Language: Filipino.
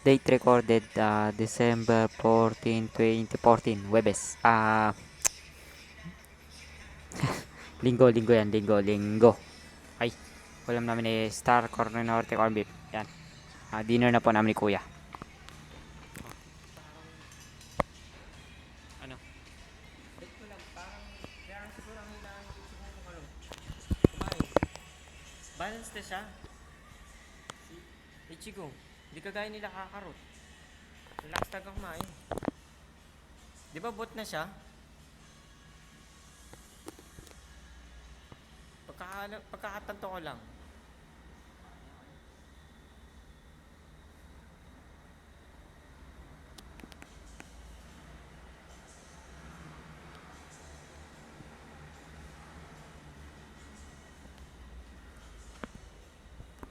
Date recorded December 14, 2014, Webes. Linggo yan, linggo. Ay, ulam namin eh Star Corn Norte Corn Beef. Yan. Dinner na po namin ni Kuya. Ano? Date ko lang, parang kaya siguro ang hinaan ko siguro kung ano. Kumain. Balance na siya. Si Ichigo, hindi kagaya nila kakarot. Relax talaga kumain. Di ba bot na siya? Pagkakatanto ko lang.